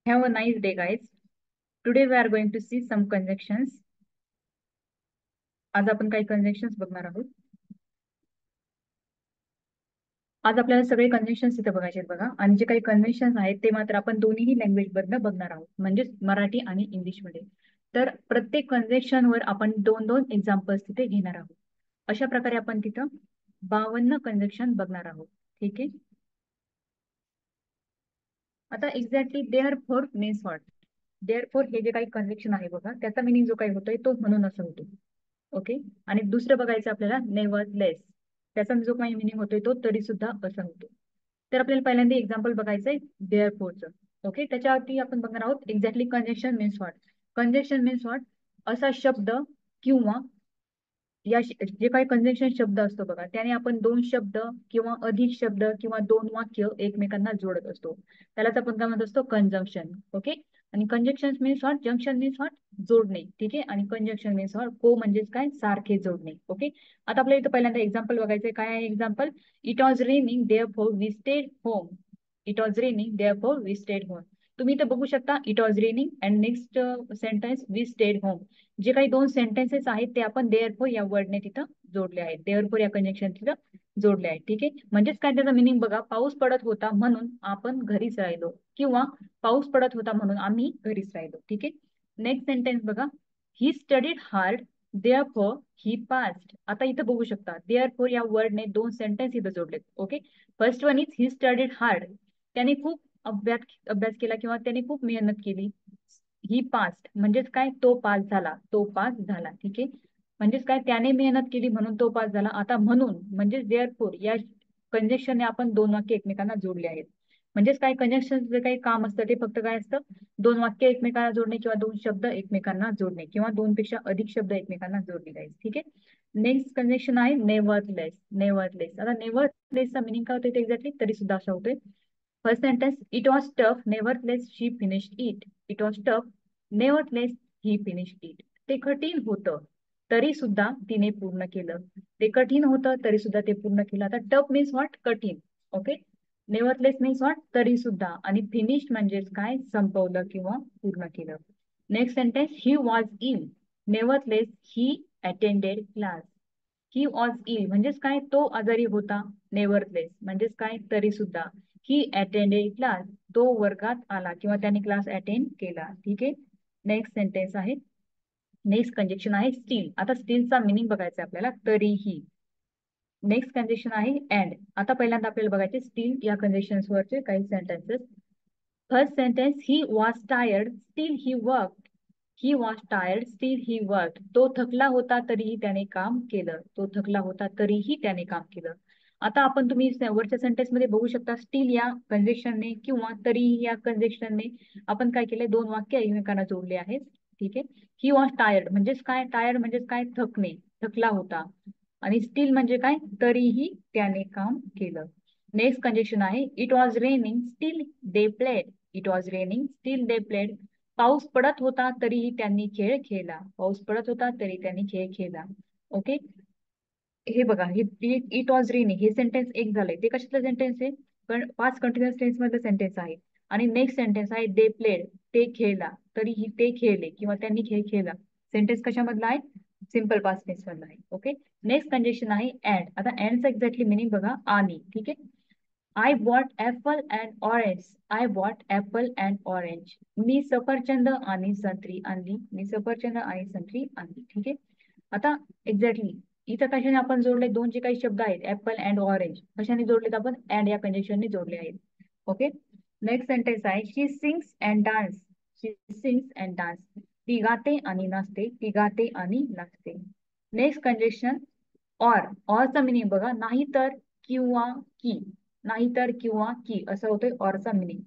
Have a nice day, guys. Today we are going to see some conjunctions. आज आपण काही conjunctions बघणार आहोत. आज आपल्याला सगळे कंजंक्शन्स इथे बघायचे बघा, आणि जे काही कन्व्हेन्शन्स आहेत ते मात्र आपण दोन्ही लँग्वेज मधनं बघणार आहोत, म्हणजे मराठी आणि इंग्लिश मध्ये. तर प्रत्येक कंजंक्शन वर आपण दोन दोन एक्झाम्पल्स तिथे घेणार आहोत. अशा प्रकारे आपण तिथं 52 कंजंक्शन बघणार आहोत. ठीक आहे. आता exactly therefore means what. Therefore हे जे काही कंजंक्शन आहे बघा, त्याचा मिनिंग जो काही होतोय तो म्हणून असं होतो. ओके. आणि दुसरं बघायचं आपल्याला नेव्हरलेस, त्याचा जो काही मिनिंग होतोय तो तरी सुद्धा असा होतो. तर आपल्याला पहिल्यांदा एक्झाम्पल बघायचंय देअरफॉरचं. ओके. त्याच्यावरती आपण बघणार आहोत exactly conjunction means what. Conjunction means what, असा शब्द किंवा जे काही कंजंक्शन शब्द असतो बघा, त्याने आपण दोन शब्द किंवा अधिक शब्द किंवा दोन वाक्य एकमेकांना जोडत असतो, त्यालाच आपण काय म्हणत असतो, कंजंक्शन. ओके. आणि conjunction means what, junction means what, जोडणे. ठीक आहे. आणि कंजंक्शन मीन्स व्हॉट, को म्हणजेच काय, सारखे जोडणे. ओके. आता आपल्याला इथं पहिल्यांदा एक्झाम्पल बघायचंय. काय आहे example? It was raining therefore we stayed home. It was raining therefore we stayed home. तुम्ही इथं बघू शकता, it was raining and next sentence we stayed home. जे काही दोन सेंटेन्सेस आहेत ते आपण देअरफॉर या वर्डने तिथं जोडले आहेत. देअरफॉर या कंजंक्शन तिथं जोडले आहेत. ठीक आहे. म्हणजेच काय त्याचा मिनिंग बघा, पाऊस पडत होता म्हणून आपण घरीच राहिलो, किंवा पाऊस पडत होता म्हणून आम्ही घरीच राहिलो. ठीक आहे. नेक्स्ट सेंटेन्स बघा, ही स्टडीड हार्ड देअरफॉर ही पास्ड. आता इथं बघू शकता, देअरफॉर या वर्डने दोन सेंटेन्स इथं जोडलेत. Okay. First one is he studied hard, त्याने खूप अभ्यास केला किंवा त्याने खूप मेहनत केली. ही पास्ट म्हणजेच काय, तो पास झाला, तो पास झाला. ठीक आहे. म्हणजेच काय, त्याने मेहनत केली म्हणून तो पास झाला. आता म्हणून म्हणजेच देअरफॉर या कंजंक्शनने आपण दोन वाक्य एकमेकांना जोडले आहेत. म्हणजेच काय, कंजंक्शन जे काही काम असतं ते फक्त काय असतं, दोन वाक्य एकमेकांना जोडणे किंवा दोन शब्द एकमेकांना जोडणे किंवा दोन पेक्षा अधिक शब्द एकमेकांना जोडले जाईल. ठीक आहे. नेक्स्ट कंजंक्शन आहे नेव्हरलेस. नेव्हरलेस, आता नेव्हरलेसचा मिनिंग काय होतं एक्झॅक्टली, तरी सुद्धा असा होतोय. First sentence, it was tough nevertheless she finished it. It was tough nevertheless he finished it. ते कठीण होतं तरी सुद्धा तिने पूर्ण केलं. ते कठीण होतं तरी सुद्धा ते पूर्ण केलं. आता टफ मीन्स व्हॉट, कठीण. ओके. नेव्हरलेस मीन्स व्हॉट, तरी सुद्धा. आणि फिनिश्ड म्हणजेच काय, संपवलं किंवा पूर्ण केलं. Next sentence, he was ill nevertheless he attended class. He was ill म्हणजेच काय, तो आजारी होता. नेव्हरलेस म्हणजेच काय, तरी सुद्धा. ही अटेंडेड क्लास, तो वर्गात आला किंवा त्याने क्लास अटेंड केला. ठीक आहे. नेक्स्ट सेंटेन्स आहे, नेक्स्ट कंजंक्शन आहे स्टील. आता स्टीलचा मिनिंग बघायचा आपल्याला, तरीही. नेक्स्ट कंजंक्शन आहे अँड. आता पहिल्यांदा आपल्याला बघायचे स्टील या कंजंक्शन्स वरचे काही sentences. First sentence, he was tired steel he work. He was tired steel he work. तो थकला होता तरीही त्याने काम केलं. तो थकला होता तरीही त्याने काम केलं. आता आपण तुम्ही वरच्या सेंटेन्स मध्ये बघू शकता, स्टील या कंजंक्शनने किंवा तरीही या कंजंक्शनने आपण काय केलंय, दोन वाक्य एकमेकांना जोडले आहेत. ठीक आहे. ही वॉज टायर्ड म्हणजेच काय, टायर्ड म्हणजेच काय, थकणे, थकला होता. आणि स्टील म्हणजे काय, तरीही त्याने काम केलं. नेक्स्ट कंजंक्शन आहे, it was raining steel they played. It was raining steel they played. पाऊस पडत होता तरीही त्यांनी खेळ खेळला. पाऊस पडत होता तरी त्यांनी खेळ खेळला. ओके. हे बघा, हे इट वॉज रेनिंग हे सेंटेन्स एक झालंय. ते कशातलं सेंटेन्स आहे, पण पाच कंटिन्युअस टेन्स मधलं सेंटेन्स आहे. आणि नेक्स्ट सेंटेन्स आहे दे प्लेड, ते खेळला तरीही ते खेळले किंवा त्यांनी खेळ खेळला. सेंटेन्स कशामधला आहे, सिंपल पास्ट टेन्स मधला आहे. ओके. नेक्स्ट कंडिशन आहे अँड. आता अँडचा एक्झॅक्टली मिनिंग बघा, आणि. ठीक आहे. I bought apple and orange. I bought apple and orange. मी सफरचंद आणि संत्री आणली. मी सफरचंद आणि संत्री आणली. ठीक आहे. आता एक्झॅक्टली इथं कशाने आपण जोडले, दोन जे काही शब्द आहेत ऍपल अँड ऑरेंज, कशाने जोडलेत आपण, अँड या कंडिशनने जोडले आहेत. ओके. नेक्स्ट सेंटेन्स आहे, she sings and dance. She sings and dance. ती गाते आणि नाचते. ती गाते आणि नाचते. नेक्स्ट कंडिशन ऑरचा मिनिंग बघा, नाही तर किंवा की. नाही तर किंवा की असं होतंय ऑरचा मिनिंग.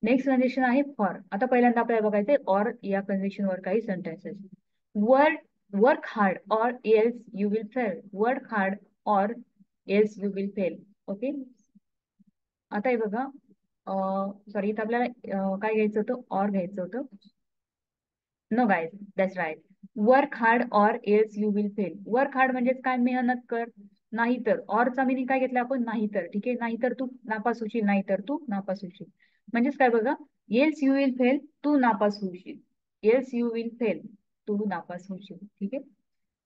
नेक्स्ट कंडिशन आहे फॉर. आता पहिल्यांदा आपल्याला बघायचंय ऑर या कंडिशन वर काही sentences. Work work hard or else you will fail. Work hard or else you will fail. Okay. आता हे बघा, सॉरी, इथं आपल्याला काय घ्यायचं होतं, ऑर घ्यायचं होतं. No guys, that's right. Work hard or else you will fail. Work hard म्हणजेच काय, मेहनत कर. नाहीतर. ऑरचा मिनिंग काय घेतला आपण? नाहीतर. ठीक आहे, नाहीतर तू नापास होशील, नाहीतर तू नापास होशील. म्हणजेच काय बघा, येस यू विल फेल, तू नापास होशील. येस यू विल फेल, तू नापास होशील. ठीक आहे.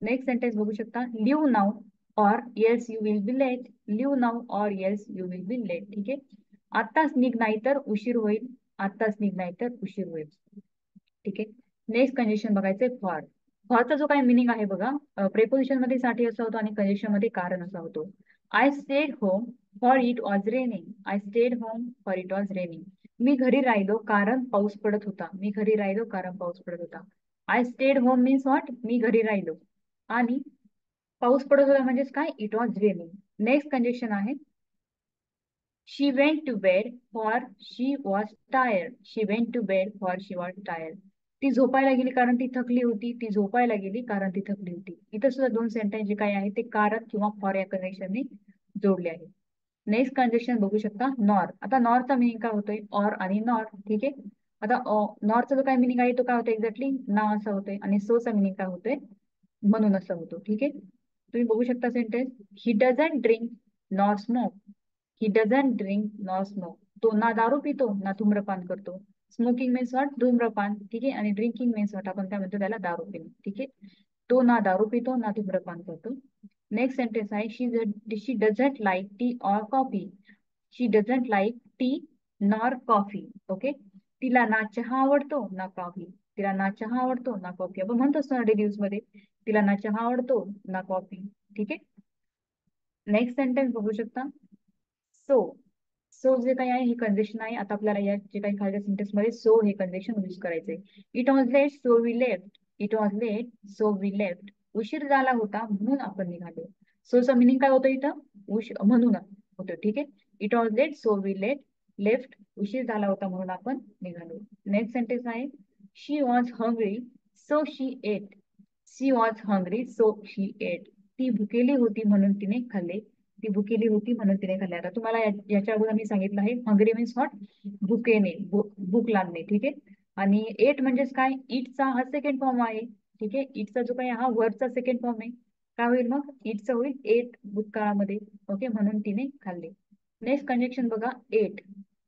नेक्स्ट सेंटेन्स बघू शकता, leave now or yes you will be late. Leave now or yes you will be late. ठीक आहे. आत्ताच निघ नाही तर उशीर होईल. आत्ताच निघ नाही तर उशीर होईल. ठीक आहे. नेक्स्ट कंडिशन बघायचंय फॉर. फॉरचा जो काही मिनिंग आहे बघा, प्रेपोजिशन मध्ये साठी असा होतो आणि कंडिशन मध्ये कारण असा होतो. I stayed home for it was raining. I stayed home for it was raining. मी घरी राहिलो कारण पाऊस पडत होता. मी घरी राहिलो कारण पाऊस पडत होता. I stayed home means what? मी घरी राहिलो आणि पाऊस पडत होता म्हणजेच काय? It was raining. Next condition आहे, she went to bed for she was tired. She went to bed for she was tired. ती झोपायला गेली कारण ती थकली होती. ती झोपायला गेली कारण ती थकली होती. इथं सुद्धा दोन सेंटेन्स जे काही आहे ते कारण किंवा फॉर या कंडिशनने जोडले आहे. नेक्स्ट कंडिशन बघू शकता, नॉर. आता नॉरचा मिनिंग काय होतोय? ऑर आणि नॉर. ठीक आहे. आता नॉरचा जो काय मिनिंग आहे तो काय होतो? एक्झॅक्टली ना असा होतोय आणि सोचा मिनिंग काय होतोय? म्हणून असं होतो. ठीक आहे. तुम्ही बघू शकता sentence, he doesn't drink nor smoke. He doesn't drink nor smoke. तो ना दारू पितो ना धूम्रपान करतो. Smoking means what? धूम्रपान. ठीक आहे. आणि ड्रिंकिंग मीन्स व्हॉट? आपण काय म्हणतो त्याला? दारू पिणे. ठीक आहे. तो ना दारू पितो ना धूम्रपान करतो. नेक्स्ट सेंटेन्स आहे, she doesn't like tea or coffee. She doesn't like tea nor coffee. Okay. तिला ना चहा आवडतो ना कॉफी. तिला ना चहा आवडतो ना कॉफी. आपण म्हणतो असतो ना डेली यूज मध्ये, तिला ना चहा आवडतो ना कॉफी. ठीक आहे. नेक्स्ट सेंटेन्स बघू शकता, सो. सो जे काही आहे हे कंजेक्शन आहे. आता आपल्याला या जे काही खालच्या सेंटेन्स मध्ये सो हे कंजेक्शन यूज करायचंय. It was late so we left. It was late so we left. उशीर झाला होता म्हणून आपण निघालो. सोचा मिनिंग काय होतं इथं? म्हणून होतं. ठीक आहे. It was late so we left. उशीर झाला होता म्हणून आपण निघालो. नेक्स्ट सेंटेन्स आहे, she was hungry so she ate. She was hungry so she ate. ती भुकेली होती म्हणून तिने खाल्ले. ती भुकेली होती म्हणून तिने खाल्ले. आता तुम्हाला याच्या अगोदर मी सांगितलं आहे, हंग्री मीन्स व्हॉट? भुकेने, भूक लागणे. ठीक आहे. आणि एट म्हणजेच काय? इटचा हा सेकंड फॉर्म आहे. ठीक आहे. इटचा जो काही हा वर्डचा सेकंड फॉर्म आहे. काय होईल मग? इटचं होईल एट भूतकाळामध्ये. ओके. म्हणून तिने खाल्ले. नेक्स्ट कंजेक्शन बघा, एट.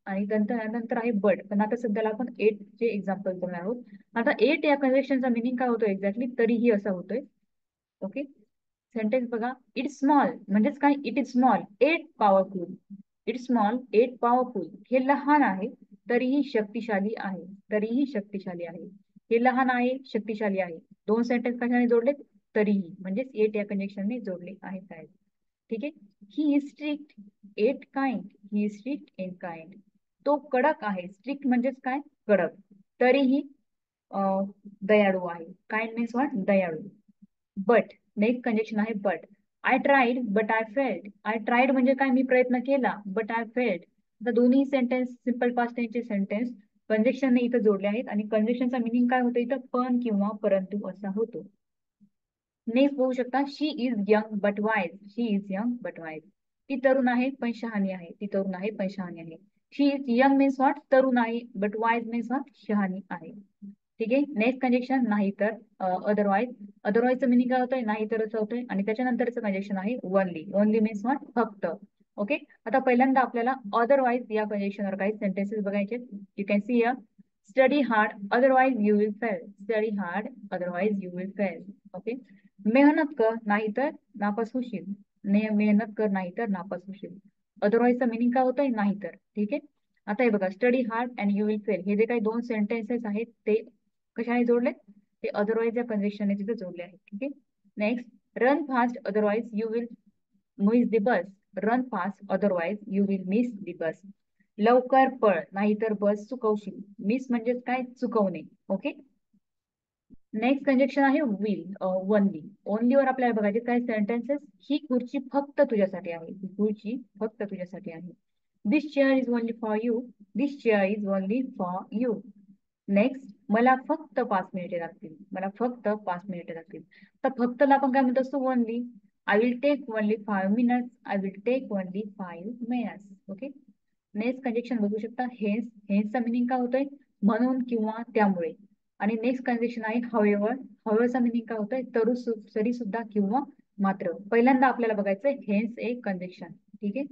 आणि नंतर नंतर आहे बट. पण आता सध्याला आपण एट चे एक्झाम्पल बघणार आहोत. आता एट या कंजेक्शनचा मिनिंग काय होतो एक्झॅक्टली? तरीही असा होतोय. ओके. सेंटेन्स बघा, इट स्मॉल म्हणजेच काय? It is small yet powerful. It small yet powerful. हे लहान आहे तरीही शक्तिशाली आहे. तरीही शक्तिशाली आहे. हे लहान आहे, शक्तिशाली आहे. दोन सेंटेन्स कशाने जोडले? तरीही. म्हणजेच एट या कंजेक्शनने जोडले आहेत. ठीक आहे. He is strict yet kind. He is strict yet kind. तो कडक आहे. स्ट्रिक्ट म्हणजेच काय? कडक. तरीही दयाळू आहे. Kind means what? दयाळू. बट. नेक्स्ट कंडिशन आहे but. I tried but I failed. I tried म्हणजे काय? मी प्रयत्न केला. But I failed. तर दोन्ही सेंटेन्स सिंपल पास्ट टेन्सचे सेंटेन्स कंजेक्शनने इथं जोडले आहेत. आणि कंजेक्शनचा मिनिंग काय होतं इथं? पण किंवा परंतु असा होतो. नेक्स्ट बघू शकता, she is young but wise. She is young but wise. ती तरुण आहे पण शहाणी आहे. ती तरुण आहे पण शहाणी आहे. She is young means what? तरुण आहे. But wise means what? शहाणी आहे. ठीक आहे. नेक्स्ट कंजेक्शन नाही तर, अदरवाईज. अदरवाईजचं मिनिंग काय होतंय? नाही तर असं होतंय. आणि त्याच्यानंतरचं कंजेक्शन आहे ओनली. Only means what? फक्त. ओके. आता पहिल्यांदा आपल्याला अदरवाईज या कंजेक्शनवर काही सेंटेन्सेस बघायचे. You can see here, study hard otherwise you will fail. Study hard otherwise you will fail. Okay. मेहनत कर नाहीतर नापास होशील. मेहनत कर नाहीतर नापास होशील. अदरवाईजचा मिनिंग काय होतंय? नाहीतर. ठीक आहे. आता हे बघा, study hard and you will fail हे जे काही दोन सेंटेन्सेस आहेत ते कशाने जोडले? ते अदरवाईज या कंजेक्शनने तिथे जोडले आहेत. ठीक आहे. Next, run fast otherwise you will miss the bus. Run fast otherwise you will miss the bus. लवकर पळ नाहीतर बस चुकवशील. मिस म्हणजेच काय? चुकवणे. ओके. नेक्स्ट कंजेक्शन आहे विल, ओनली. ओनलीवर आपल्याला बघायचे काय सेंटेन्सेस? ही खुर्ची फक्त तुझ्यासाठी आहे. ही खुर्ची फक्त तुझ्यासाठी आहे. This chair is only for you. This chair is only for you. Next, मला फक्त 5 मिनिटे लागतील. मला फक्त 5 मिनिटे लागतील. तर फक्तला आपण काय म्हणतो असतो? Only. I will take only 5 minutes. I will take only 5 minutes. Okay. Next conjunction बघू शकता, हेन्स. हेन्सचा मिनिंग काय होतोय? म्हणून किंवा त्यामुळे. आणि नेक्स्ट कंजेक्शन आहे हवेवर. हवेचा मिनिंग काय होतोय? तरी सुद्धा किंवा मात्र पहिल्यांदा आपल्याला बघायचं हेन्स ए कंजक्शन. ठीक आहे,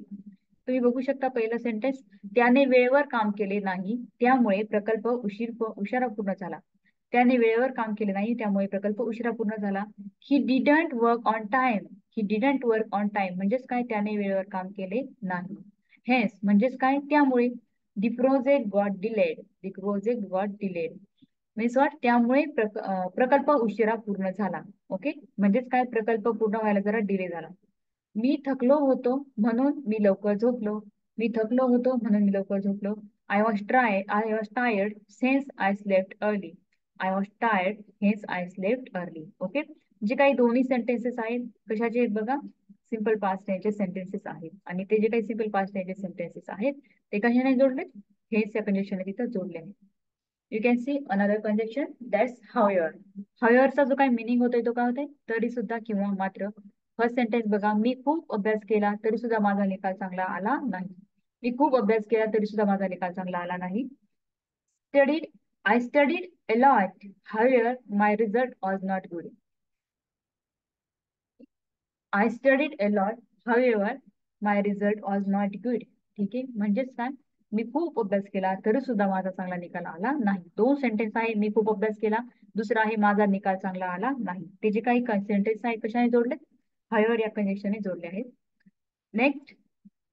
तुम्ही बघू शकता पहिलं सेंटेन्स, त्याने वेळेवर काम केले नाही त्यामुळे प्रकल्प उशिरा पूर्ण झाला. त्याने वेळेवर काम केले नाही त्यामुळे प्रकल्प उशिरा पूर्ण झाला. He didn't work on time. He didn't work on time म्हणजेच काय, त्याने वेळेवर काम केले नाही. हेन्स म्हणजेच काय, त्यामुळे. The project got delayed. The project got delayed means what, त्यामुळे प्रकल्प उशिरा पूर्ण झाला. ओके, म्हणजेच काय, प्रकल्प पूर्ण व्हायला जरा डिले झाला. मी थकलो होतो म्हणून मी लवकर झोपलो. मी थकलो होतो म्हणून मी लवकर झोपलो. I was tired since I slept early. I was tired hence I slept early. Okay, जे काही दोन्ही सेंटेन्सेस आहेत कशाचे आहेत बघा, सिंपल पास्ट टेन्सचे सेंटेन्सेस आहेत. आणि ते जे काही सिंपल पास्ट टेन्सचे सेंटेन्सेस आहेत ते कशाने जोडले, हेन्स या कंडिशनने तिथं जोडले आहेत. You can see another conjunction, that's however. हावेवरचा जो काही मिनिंग होतोय तो काय होतोय, तरी सुद्धा किंवा मात्र. फर्स्ट सेंटेन्स बघा, मी खूप अभ्यास केला तरी सुद्धा माझा निकाल चांगला आला नाही. मी खूप अभ्यास केला तरी सुद्धा माझा निकाल चांगला आला नाही. Studied, I studied a lot however my result was not good. I studied a lot however my result was not good. ठीक आहे, म्हणजेच काय, मी खूप अभ्यास केला तरी सुद्धा माझा चांगला निकाल आला नाही. दोन सेंटेन्स आहे, मी खूप अभ्यास केला, दुसरा आहे माझा निकाल चांगला आला नाही. ते जे काही सेंटेन्स आहे कशाने जोडले, हावेवर या कंडिशनने जोडले आहेत. नेक्स्ट,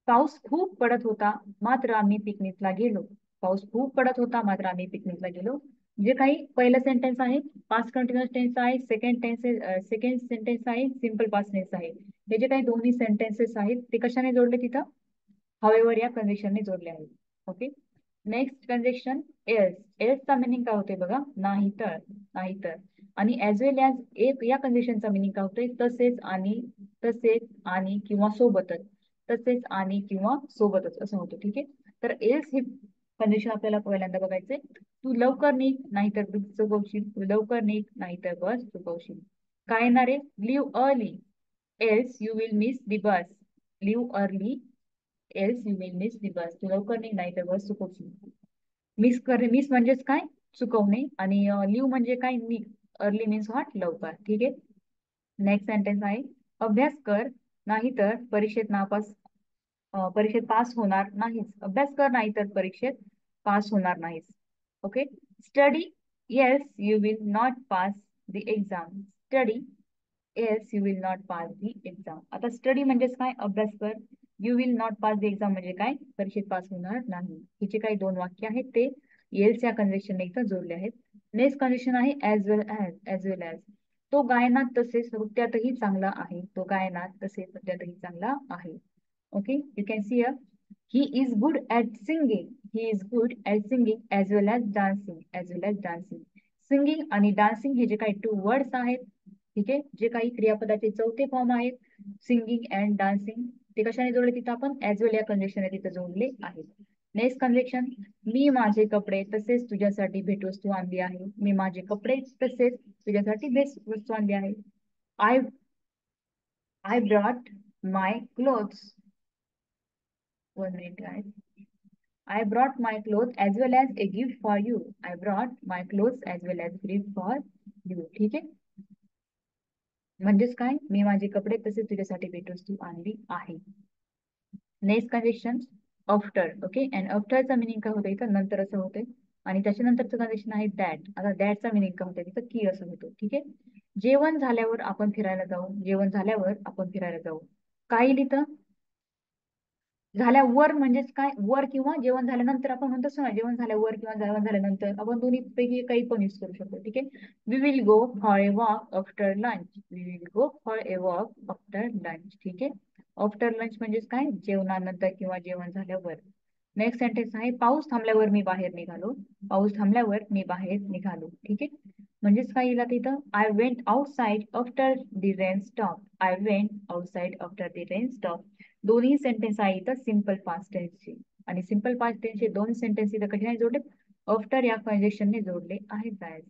पाऊस खूप पडत होता मात्र आम्ही पिकनिकला गेलो. पाऊस खूप पडत होता मात्र आम्ही पिकनिकला गेलो. जे काही पहिलं सेंटेन्स आहे पास्ट कंटिन्युअस टेन्स आहे, सेकंड सेंटेन्स आहे सिंपल पास्ट टेन्स आहे. हे जे काही दोन्ही सेंटेन्सेस आहेत ते कशाने जोडले तिथं, हावेवर या कंडिशनने जोडले आहेत. Okay, next conjunction else. एल्सचा मिनिंग काय होते बघा, नाही तर. नाही तर. आणि ऍज वेल ऍज एक या कंडिशनचा मिनिंग काय होतोय, तसेच आणि किंवा सोबतच. तसेच आणि किंवा सोबतच असं होतं. ठीक आहे, तर एल्स हे कंडिशन आपल्याला पहिल्यांदा बघायचंय. तू लवकर निघ नाहीतर बस चुकवशील. तू लवकर निघ नाहीतर बस चुकवशील. काय येणार आहे, leave early else you will miss the bus. Leave early else you will miss the bus. तू लवकर निघ नाहीतर बस चुकवशील. मिस म्हणजेच काय, चुकवणे. आणि लिव्ह म्हणजे काय, निघ. अर्ली मीन्स व्हॉट, लवकर. ठीक आहे, नेक्स्ट सेंटेन्स आहे, अभ्यास कर नाहीतर परीक्षेत पास होणार नाहीस. अभ्यास कर नाहीतर परीक्षेत पास होणार नाहीस. Okay, study yes you will not pass the exam. Study yes you will not pass the exam. आता स्टडी म्हणजेच काय, अभ्यास कर. You will not pass the exam म्हणजे काय, परीक्षेत पास होणार नाही. ही जे काही दोन वाक्य आहेत ते येल्स या कंडिशनने इथं जोडले आहेत. नेक्स्ट कंडिशन आहे ऍज वेल ऍज. ऍज वेल ऍज, तो गायनात तसेच नृत्यातही चांगला आहे. तो गायनात तसेच नृत्यातही चांगला आहे. Okay, you can see here, he is good at singing. He is good at singing as well as dancing. As well as dancing. Singing आणि डान्सिंग हे जे काही टू वर्ड्स आहेत, ठीक आहे, जे काही क्रियापदाचे चौथे फॉर्म आहेत सिंगिंग अँड डान्सिंग, ते कशाने जोडले तिथं आपण ऍज वेल या कंडिशन तिथं जोडले आहेत. नेक्स्ट कंजेक्शन, मी माझे कपडे तसेच तुझ्यासाठी भेटवस्तू आणली आहे. मी माझे कपडे तसेच तुझ्यासाठी भेटवस्तू आणली आहे. I I brought my clothes. 1 minute guys. I brought my clothes as well as a gift for you. I brought my clothes as well as gift for you. ठीक आहे, म्हणजेच काय, मी माझे कपडे तसेच तुझ्यासाठी भेटवस्तू आणली आहे. Next condition, after. Okay, and आफ्टरचा मिनिंग काय होतं इथं, नंतर असं होतंय. आणि त्याच्यानंतरचं कंडिशन आहे दॅट. आता दॅटचा मिनिंग काय होतं तिथं, की असं होतं. ठीक आहे, जेवण झाल्यावर आपण फिरायला जाऊ. जेवण झाल्यावर आपण फिरायला जाऊ. काय लिहितं, झाल्यावर म्हणजेच काय, वर किंवा जेवण झाल्यानंतर आपण म्हणतो ना, जेवण झाल्यावर किंवा जेवण झाल्यानंतर आपण दोन्ही पैकी काही पण यूज करू शकतो. ठीक आहे, we will go for a walk after lunch. We will go for a walk after lunch. ठीक आहे, आफ्टर लंच म्हणजेच काय, जेवणानंतर किंवा जेवण झाल्यावर. नेक्स्ट सेंटेन्स आहे, पाऊस थांबल्यावर मी बाहेर निघालो. पाऊस थांबल्यावर मी बाहेर निघालो. ठीक आहे, म्हणजेच काय येईल तिथं, I went outside after the rain stop. I went outside after the rain stop. दोन्ही सेंटेन्स आहे इथं सिंपल पास्ट टेन्सचे. आणि सिंपल पास्ट टेन्सचे दोन सेंटेन्स इथं कशाने जोडले, आफ्टर या कंजेक्शनने जोडले आहेत.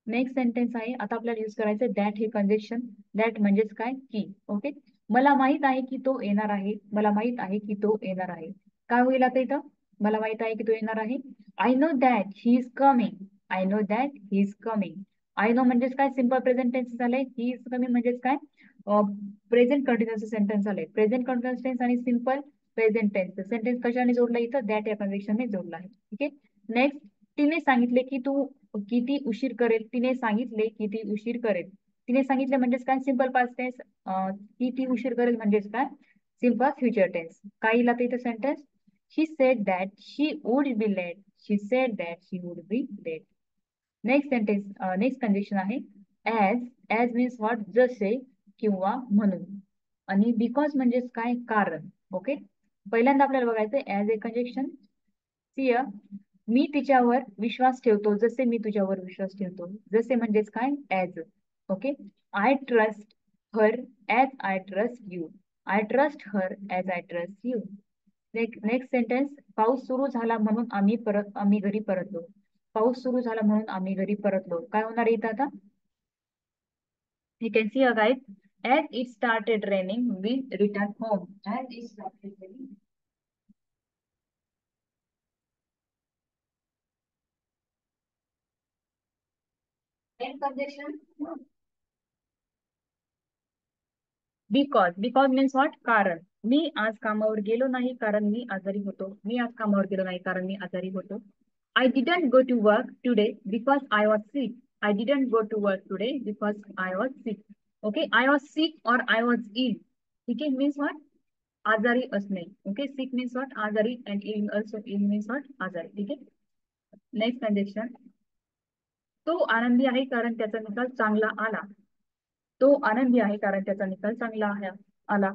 नेक्स्ट सेंटेन्स आहे, आता आपल्याला यूज करायचं दॅट हे कंजेक्शन. दॅट म्हणजेच काय, की. ओके, मला माहित आहे की तो येणार आहे. मला माहित आहे की तो येणार आहे. काय होईल आता इथं, मला माहित आहे की तो येणार आहे. I know that he is coming. I know that he is coming. I know म्हणजेच काय, सिंपल प्रेझेंट टेन्स झालंय. ही इज कमिंग म्हणजेच काय, प्रेझेंट कंटिन्युअस सेंटेन्स आले. प्रेझेंट कंटिन्युअस टेन्स आणि सिम्पल प्रेझेंट टेन्स. सेंटेन्स कशाने जोडला इथं? दॅट या कन्व्हेन्शनने जोडला आहे. ठीक आहे. नेक्स्ट, तिने सांगितले की तू किती उशीर करेल. तिने सांगितले की ती उशीर करेल. तिने सांगितले म्हणजेच काय? Simple past tense. की ती उशीर करेल म्हणजेच काय? Simple future tense. काय येईल आता इथं sentence? She said that she would be late. She said that she would be late. Next sentence, next condition आहे ऍज. As means what? जसे किंवा म्हणून. आणि बिकॉज म्हणजेच काय? कारण. ओके. पहिल्यांदा आपल्याला बघायचं ऍज ए कंजक्शन. सी, मी तिच्यावर विश्वास ठेवतो जसे मी तुझ्यावर विश्वास ठेवतो. जसे म्हणजेच काय? As. Okay. I trust her as I trust you. I trust her as I trust you. Next sentence, पाऊस सुरू झाला म्हणून आम्ही घरी परतलो. पाऊस सुरू झाला म्हणून आम्ही घरी परतलो. काय होणार आहे इथं आता? You can see a guys. As it started raining, we returned home. As it started raining. End conjunction. Because means what? कारण. मी आज कामावर गेलो नाही कारण मी आजारी होतो. मी आज कामावर गेलो नाही कारण मी आजारी होतो. I didn't go to work today because I was sick. I didn't go to work today because I was sick. Okay, I was sick or I was ill. ठीक आहे, means what? आजारी असणे. ओके. Sick means what? आजारी. And ill also. Ill means what? आजारी. ठीक आहे. Next condition, तो आनंदी आहे कारण त्याचा निकाल चांगला आला. तो आनंदी आहे कारण त्याचा निकाल चांगला आला.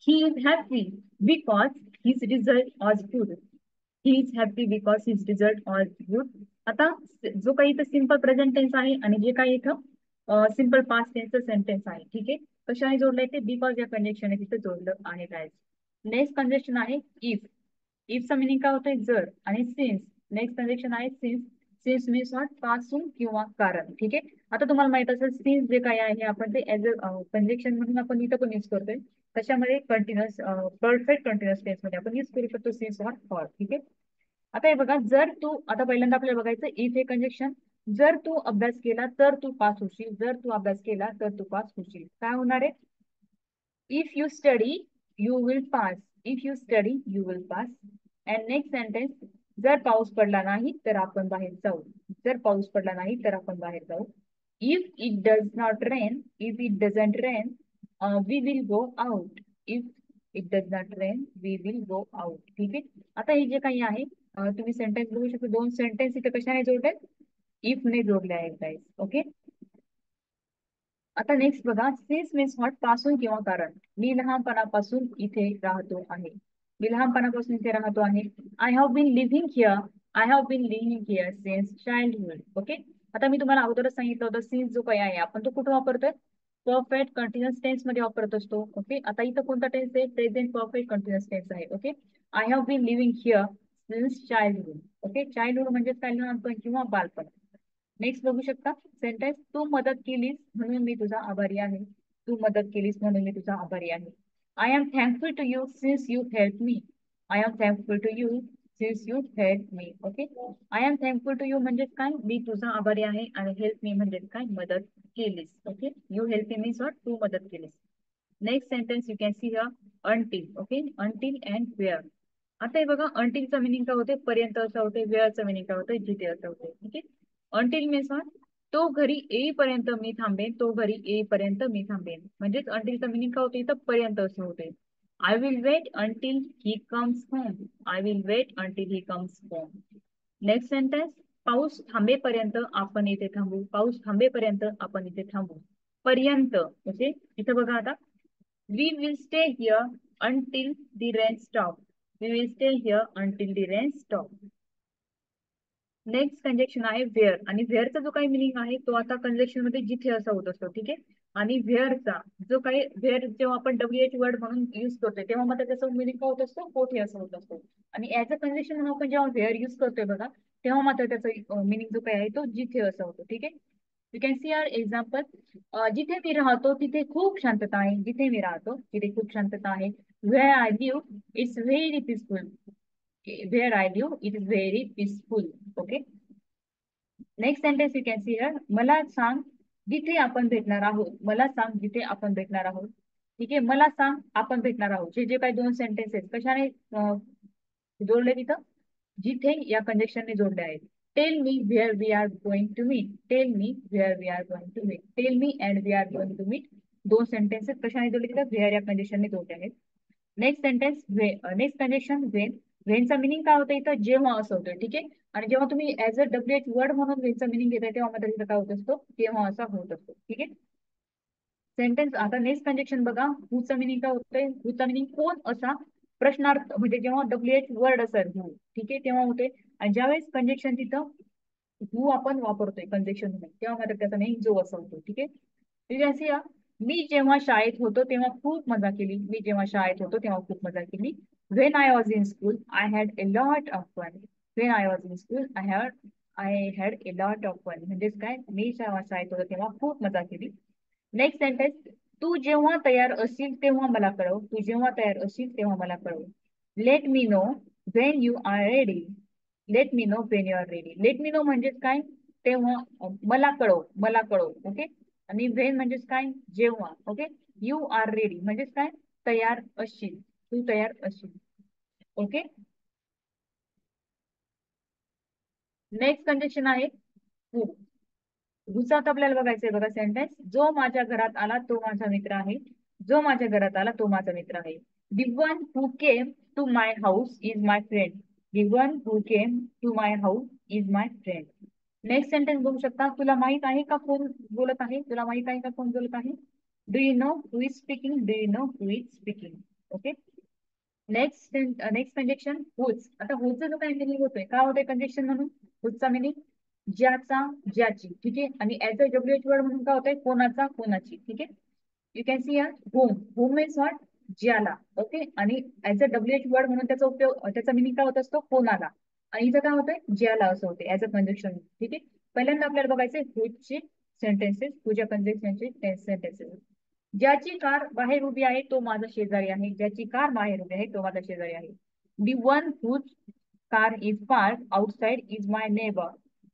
He is happy because his result was good. He is happy because his result was good. आता जो काही इथं सिम्पल प्रेझेंट टेन्स आहे आणि जे काही इथं सिम्पल पास्ट टेन्सचं सेंटेन्स आहे. ठीक आहे. कशाने जोडलंय ते? बिकॉज या कंडिशन तिथं जोडलं आहे काय. नेक्स्ट कंडिशन आहे इफ. इफचा मिनिंग काय होतंय? जर. आणि सिन्स. नेक्स्ट कंडिशन आहे सिन्स. Since means what? पासून किंवा कारण. ठीक आहे. आता तुम्हाला माहित असेल सिन्स जे काय आहे आपण ते ऍज अ कंजक्शन म्हणून आपण इथं पण यूज करतोय. कशामध्ये? कंटिन्युअस परफेक्ट कंटिन्युअस टेन्स मध्ये आपण यूज करू शकतो सिन्स व्हॉट? फॉर. ठीक आहे. आता हे बघा, जर तू, आता पहिल्यांदा आपल्याला बघायचं इफ हे कंजक्शन. जर तू अभ्यास केला तर तू पास होशील. जर तू अभ्यास केला तर तू पास होशील. काय होणार आहे? If you study, you will pass. If you study, you will pass. And next sentence, जर पाऊस पडला नाही तर आपण बाहेर जाऊ. जर पाऊस पडला नाही तर आपण बाहेर जाऊ. If it does not rain, if it doesn't rain, we will go out. If it does not rain, we will go out. ठीक आहे. आता हे जे काही आहे तुम्ही सेंटेन्स बघू शकता. दोन सेंटेन्स इथे कशाने जोडले? इफ ने जोडले आहेत गाईज. ओके. आता नेक्स्ट बघा, सिन्स मीन्स व्हॉट? पासून किंवा कारण. मी लहानपणापासून इथे राहतो आहे. मी लहानपणापासून इथे राहतो आहे. I have been living here. I have been living here since childhood. Okay. आता मी तुम्हाला अगोदरच सांगितलं होतं सिन्स जो काही आहे आपण तो कुठे वापरतोय? परफेक्ट कंटिन्युअस टेन्स मध्ये वापरत असतो. ओके. आता इथं कोणता टेन्स आहे? प्रेझेंट परफेक्ट कंटिन्युअस टेन्स आहे. Okay. I have been living here since childhood. Okay. Childhood म्हणजे काय? लहानपण किंवा बालपण. नेक्स्ट बघू शकता सेंटेन्स, तू मदत केलीस म्हणून मी तुझा आभारी आहे. तू मदत केलीस म्हणून मी तुझा आभारी आहे. I am thankful to you since you help me. I am thankful to you since you help me. Okay. I am thankful to you म्हणजेच काय? मी तुझा आभारी आहे. आणि हेल्प मी म्हणजेच काय? मदत केलीस. Okay. You help me sought तू मदत केलीस. Next sentence you can see here until. Okay. Until and where. आता हे बघा, अंटिलचा मिनिंग काय होते? पर्यंत असं होते. वेअरचं मिनिंग काय होते? जिथे असं होते. ठीक आहे. Until means what? तो घरी येईपर्यंत मी थांबेन. तो घरी येईपर्यंत मी थांबेन. म्हणजेच अंटिलचं मिनिंग काय होते? इथं पर्यंत असं होते. I will wait until he comes home. I will wait until he comes home. Next sentence, पाऊस थांबेपर्यंत आपण इथे थांबू. पाऊस थांबेपर्यंत आपण इथे थांबू. पर्यंत म्हणजे इथं बघा आता, we will stay here until the rain stop. We will stay here until the rain stop. Next conjunction आहे व्हेअर. आणि व्हेअरचा जो काही मिनिंग आहे तो आता कंजक्शन मध्ये जिथे असा होत असतो. ठीक आहे. आणि व्हेअरचा जो काही व्हेअर जेव्हा आपण WH वर्ड म्हणून युज करतोय तेव्हा मात्र त्याचा मिनिंग काय होत असतो? कोठे असं होत असतो. आणि ऍज अ कंजक्शन म्हणून आपण जेव्हा व्हेअर युज करतोय बघा तेव्हा मात्र त्याचा मिनिंग जो काही आहे तो जिथे असा होतो. ठीक आहे. You can see our example. जिथे मी राहतो तिथे खूप शांतता आहे. जिथे मी राहतो तिथे खूप शांतता आहे. Wear I live it's very peaceful. Where I live, it is very peaceful. Okay. Next sentence you can see here. मला सांग जिथे आपण भेटणार आहोत, मला सांग जिथे आपण भेटणार आहोत. ठीक आहे, मला सांग आपण भेटणार आहोत, जे जे काही दोन सेंटेन्सेस कशाने जोडले तिथं, जिथे या कंजेक्शनने जोडले आहेत. Tell me where we are going to meet, tell me where we are going to meet, tell me and we are going to meet. दोन सेंटेन्सेस कशाने जोडले तिथं, व्हेअर या कंजेक्शनने जोडले आहेत. Next sentence next conjunction when. व्हेनचा meaning काय होतं इथं, जेव्हा असं होतं. ठीक आहे, आणि जेव्हा तुम्ही ऍज अ WH वर्ड म्हणून व्हेनचा मिनिंग घेताय तेव्हा मात्र तिथं काय होत असतो, तेव्हा असा होत असतो. ठीक आहे, सेंटेन्स आता नेक्स्ट कंजेक्शन बघा. हुचा मिनिंग काय होतंय, हुचा मिनिंग कोण असा, प्रश्नार्थ म्हणजे जेव्हा WH वर्ड असेल हु, ठीक आहे, तेव्हा होते. आणि ज्यावेळेस कंजेक्शन तिथं हु आपण वापरतोय कंजेक्शन मध्ये, तेव्हा मात्र त्याचा मिनिंग जो असा होतो. ठीक आहे, ठीक आहे, या मी जेव्हा शाळेत होतो तेव्हा खूप मजा केली, मी जेव्हा शाळेत होतो तेव्हा खूप मजा केली. When I was in school I had a lot of fun. When I was in school I had a lot of fun म्हणजेच काय, मी जेव्हा शाळेत होतो तेव्हा खूप मजा केली. नेक्स्ट सेंटेन्स, तू जेव्हा तयार असशील तेव्हा मला कळव, तू जेव्हा तयार असशील तेव्हा मला कळव. Let me know when you are ready, let me know when you are ready. Let me know म्हणजेच काय, तेव्हा मला कळव, मला कळव. ओके, आणि व्हेन म्हणजेच काय, जेव्हा. ओके, यू आर रेडी म्हणजेच काय, तयार असशील, तू तयार असशील. ओके, नेक्स्ट कंडिशन आहे हू. हुचात आपल्याला बघायचंय बघा सेंटेन्स, जो माझ्या घरात आला तो माझा मित्र आहे, जो माझ्या घरात आला तो माझा मित्र आहे. The one who came to my house is my friend. The one who came to my house is my friend. Next sentence बघू शकता, तुला माहित आहे का कोण बोलत आहे, तुला माहित आहे का कोण बोलत आहे. Do you know who is speaking, do you know who is speaking. Okay, next conjunction whose. आता हुजचा जो काही मिनिंग होतोय, काय होतोय कंजेक्शन म्हणून, हुजचा मिनिंग ज्याचा, ज्याची. ठीक आहे, आणि ऍज अ WH वर्ड म्हणून काय होतंय, कोणाचा, कोणाची. ठीक आहे, you can C home. Home means what, ज्याला. ओके, आणि ऍज अ WH वर्ड म्हणून त्याचा उपयोग, त्याचा मिनिंग काय होत असतो, कोणाला. आणि इथं काय होतंय, ज्याला असं होते ऍज अ कंजेक्शन. ठीक आहे, पहिल्यांदा आपल्याला बघायचंय हुजचे सेंटेन्सेस, हुजच्या कंजेक्शनचे सेंटेन्सेस. ज्याची कार बाहेर उभी आहे तो माझा शेजारी आहे, ज्याची कार बाहेर उभी आहे तो माझा शेजारी आहे. The one whose car is park outside is my neighbour.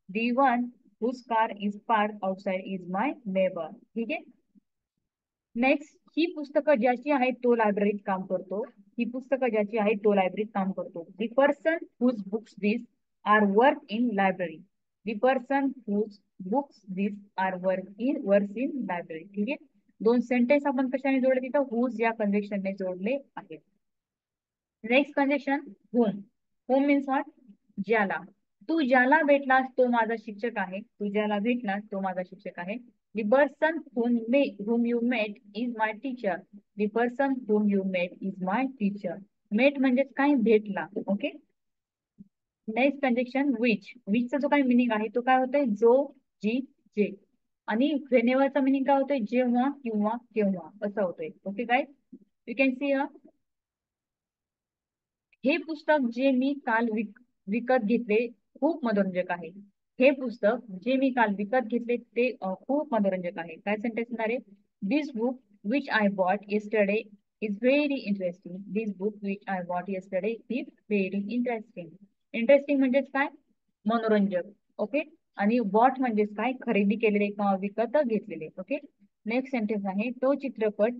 The one whose car is park outside is my neighbour. ठीक आहे, नेक्स्ट, ही पुस्तकं ज्याची आहेत तो लायब्ररीत काम करतो, ही पुस्तकं ज्याची आहेत तो लायब्ररीत काम करतो. The person whose books this are work in library. The person whose books this are work in library. ठीक आहे, दोन सेंटेन्स आपण कशाने जोडले तिथं, हुज या कंजेक्शनने जोडले आहेत. Next conjunction home. Home means what, ज्याला. तू ज्याला भेटलास तो माझा शिक्षक आहे, तू ज्याला भेटलास तो माझा शिक्षक आहे. The person whom you met is my teacher. The person whom you met is my teacher. Met म्हणजे काय, भेटला. Okay, next conjunction which. विचचा जो काही मिनिंग आहे तो काय होतोय, जो, जी, जे. आणि व्हेनेवरचा मिनिंग काय होतोय, जेव्हा किंवा केव्हा असं होतोय. ओके काय, यू कॅन सी हे पुस्तक जे मी काल विकत घेतले खूप मनोरंजक आहे. हे पुस्तक जे मी काल विकत घेतले ते खूप मनोरंजक आहे. काय सेंटेन्स होणार आहे, this book which I bought yesterday is very interesting. This book which I bought yesterday is very interesting. Interesting म्हणजेच काय, मनोरंजक. ओके, आणि बॉट म्हणजेच काय, खरेदी केलेले किंवा विकत घेतलेले. ओके, नेक्स्ट सेंटेन्स आहे, तो चित्रपट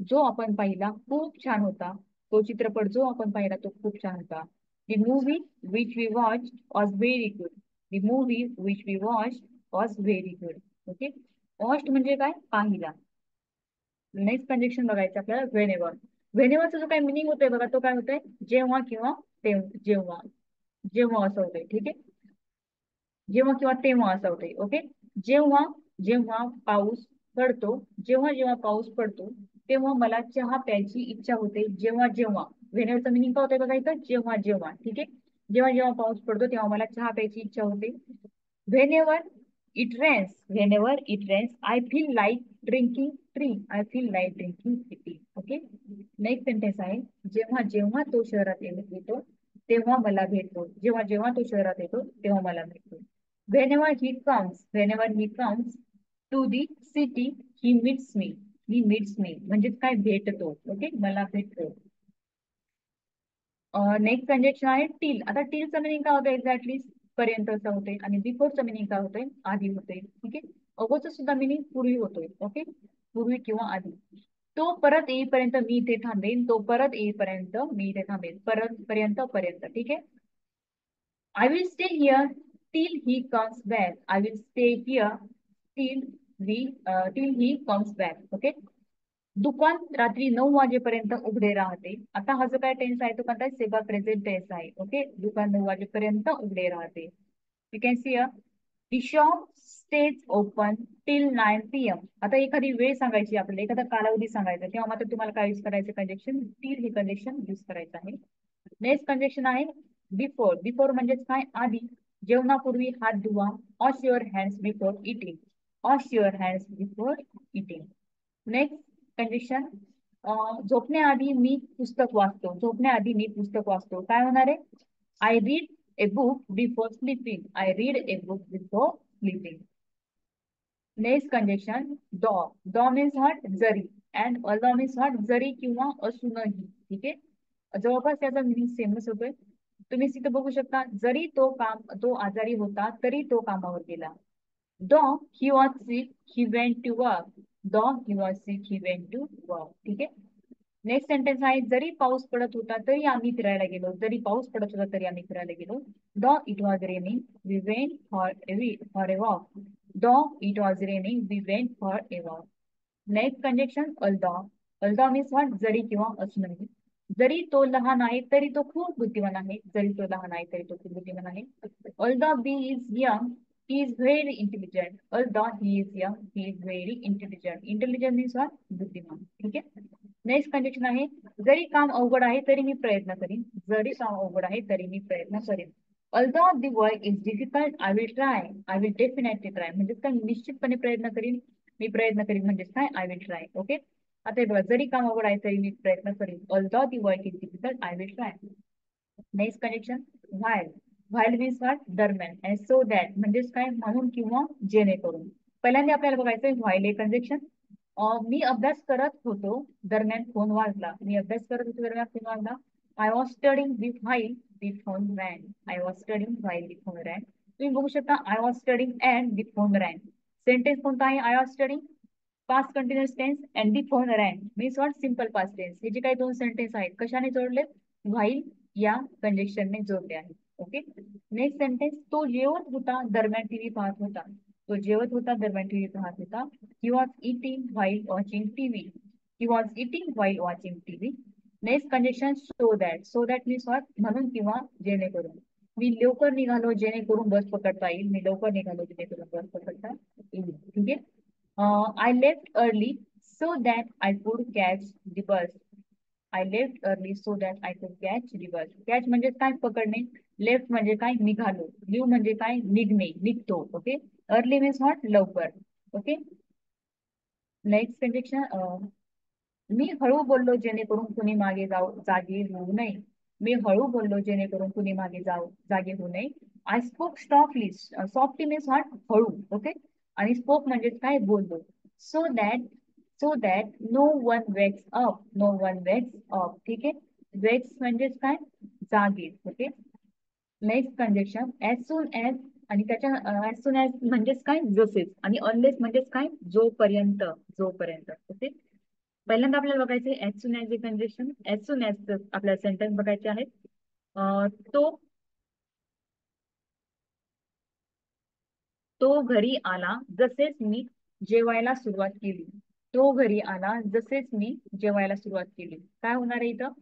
जो आपण पाहिला खूप छान होता. तो चित्रपट जो आपण पाहिला तो खूप छान होता. The movie which we watch was very good. The movie which we watch was very good. Okay, watch म्हणजे काय, पाहिला. नेक्स्ट कंजेक्शन बघायचं आपल्याला व्हेनेवर. व्हेनेवरचा जो काय मिनिंग होतोय बघा, तो काय होतोय, जेव्हा किंवा जेव्हा, जेव्हा असं होतंय. ठीक आहे, जेव्हा किंवा तेव्हा असं होतंय. ओके, जेव्हा, जेव्हा पाऊस पडतो, जेव्हा जेव्हा पाऊस पडतो तेव्हा मला चहा प्यायची इच्छा होते. जेव्हा जेव्हा, व्हेनेवरचं मिनिंग काय होतंय बघा इथं, जेव्हा जेव्हा. ठीक आहे, जेव्हा जेव्हा पाऊस पडतो तेव्हा मला चहा प्यायची इच्छा होते. Whenever it rains, whenever it rains I feel like drinking tea, I feel like drinking tea. Okay, next sentence आहे, जेव्हा जेव्हा तो शहरात येतो तेव्हा मला भेटतो, जेव्हा जेव्हा तो शहरात येतो तेव्हा मला भेटतो. Whenever he comes to the city, he meets me. He meets me म्हणजे काय, भेटतो. ओके, मला भेटतो. नेक्स्ट कंजेक्शन आहे टील. आता टीलचं मिनिंग काय होतं एक्झॅक्टली, पर्यंतचा होते, आणि बिफोरचं मिनिंग काय होतंय, आधी होते. ठीक आहे, अगोदर सुद्धा मिनिंग पूर्वी होतोय. ओके, पूर्वी किंवा आधी. तो परत येईपर्यंत मी इथे थांबेन, तो परत येईपर्यंत मी इथे थांबेन, परत पर्यंत पर्यंत. ठीक आहे. I will stay here till he comes back. I will stay here till till he comes back. Okay. दुकान रात्री 9 वाजेपर्यंत उघडे राहते. आता हा जो काय टेन्स आहे तो कोणता सेवा प्रेझेंट टेन्स आहे. ओके, दुकान 9 वाजेपर्यंत उघडे राहते. You can C the shop stage open till 9 PM. आता एखादी वेळ सांगायची आपल्याला, एखादा कालावधी सांगायचा, तेव्हा मात्र तुम्हाला काय यूज करायचं, कंजेक्शन टिल हे कंजेक्शन यूज करायचं आहे. नेक्स्ट कंजेक्शन आहे बिफोर. बिफोर म्हणजेच काय, आधी. जेवणापूर्वी हात धुवा. Wash your hands before eating. Wash your hands before eating. Next condition, झोपण्याआधी मी पुस्तक वाचतो. झोपण्याआधी मी पुस्तक वाचतो. काय होणार आहे, I read a book before sleeping. I read a book before sleeping. Next condition, Dr. Dr means what, जरी. अँड ऑल्दो मीन्स व्हॉट, जरी किंवा असूनही. ठीक आहे, जवळपास त्याचा मिनिंग सेमच होतोय. तुम्ही तिथं बघू शकता, जरी तो आजारी होता तरी तो कामावर गेला. Though he was sick, he went to work. Though he was sick, he went to work. ठीक आहे. नेक्स्ट सेंटेन्स आहे, जरी पाऊस पडत होता तरी आम्ही फिरायला गेलो. जरी पाऊस पडत होता तरी आम्ही फिरायला गेलो. Though it was raining, we went for a walk. Though it was raining, we went for a walk. Next conjunction, although. Although means what, जरी किंवा असूनही. जरी तो लहान आहे तरी तो खूप बुद्धिमान आहे. जरी तो लहान आहे तरी तो खूप बुद्धिमान आहे. Although B is young, he is very intelligent. Although he is young, he is very intelligent. Intelligent means what, बुद्धिमान. ठीक आहे. नेक्स्ट कंडिशन आहे, जरी काम अवघड आहे तरी मी प्रयत्न करीन. जरी काम अवघड आहे तरी मी प्रयत्न करीन. Although the work is difficult, I will try. I will definitely try. म्हणजे काय, निश्चितपणे प्रयत्न करीन. मी प्रयत्न करीन म्हणजेच काय, आय विल ट्राय. ओके. आता हे बघा, जरी काम अवघड आहे तरी मी प्रयत्न करीन. Although the work is difficult, I will try. Next connection, while. While means what, दरम्यान. आणि सो दॅट म्हणजेच काय, म्हणून किंवा जेणेकरून. पहिल्यांदा आपल्याला बघायचंय व्हाईल हे कंजेक्शन. मी अभ्यास करत होतो दरम्यान फोन वाजला. मी अभ्यास करत होतो दरम्यान फोन वाजला. I was studying the while the phone ran. I was studying while the phone ran. तुम्ही बघू शकता, I was studying and the phone ran. Sentence कोणता आहे, I was studying past continuous tense and the phone ran means what, simple past tense. हे जे काही दोन sentence आहेत कशाने जोडले, व्हाईल या कंजेक्शनने जोडले आहेत. ओके. नेक्स्ट सेंटेन्स, तो जेवत होता दरम्यान टीव्ही पाहत होता. तो जेवत होता दरम्यान टीव्ही पाहत होता. He was eating while watching TV. He was eating while watching TV. Next conjunction, so that. So that means what, म्हणून किंवा जेणेकरून. मी लवकर निघालो जेणेकरून बस पकडता येईल. मी लवकर निघालो जेणेकरून बस पकडता येईल. ठीक आहे. I left early so that I could catch the bus. I left early so that I could catch the bus. Catch म्हणजे काय, पकडणे. लेफ्ट म्हणजे काय, निघालो. लिव्ह म्हणजे काय, निघणे, निघतो. ओके. अर्ली मीन्स व्हॉट, लवकर. ओके. नेक्स्ट कंडिशन, मी हळू बोललो जेणेकरून कुणी मागे जागे होऊ नये. मी हळू बोललो जेणेकरून कुणी मागे जागे होऊ नये. I spoke softly. Softly means what, हळू. ओके. आणि स्पोक म्हणजे काय, बोललो. So that no one wakes up. No one wakes up. ठीक आहे. वेक्स म्हणजेच काय, जागे. Okay. Next conjunction, as soon as. आणि त्याच्या ऍज सून ऍज म्हणजेच काय, जसेच. आणि अनलेस म्हणजेच काय, जोपर्यंत. जोपर्यंत. ओके. पहिल्यांदा आपल्याला बघायचे ऍज सून ऍज हे कंजेक्शन. ऍज सून ऍज आपल्याला सेंटेन्स बघायचे आहेत. तो तो घरी आला जसेच मी जेवायला सुरुवात केली. तो घरी आला जसेच मी जेवायला सुरुवात केली. काय होणार आहे इथं,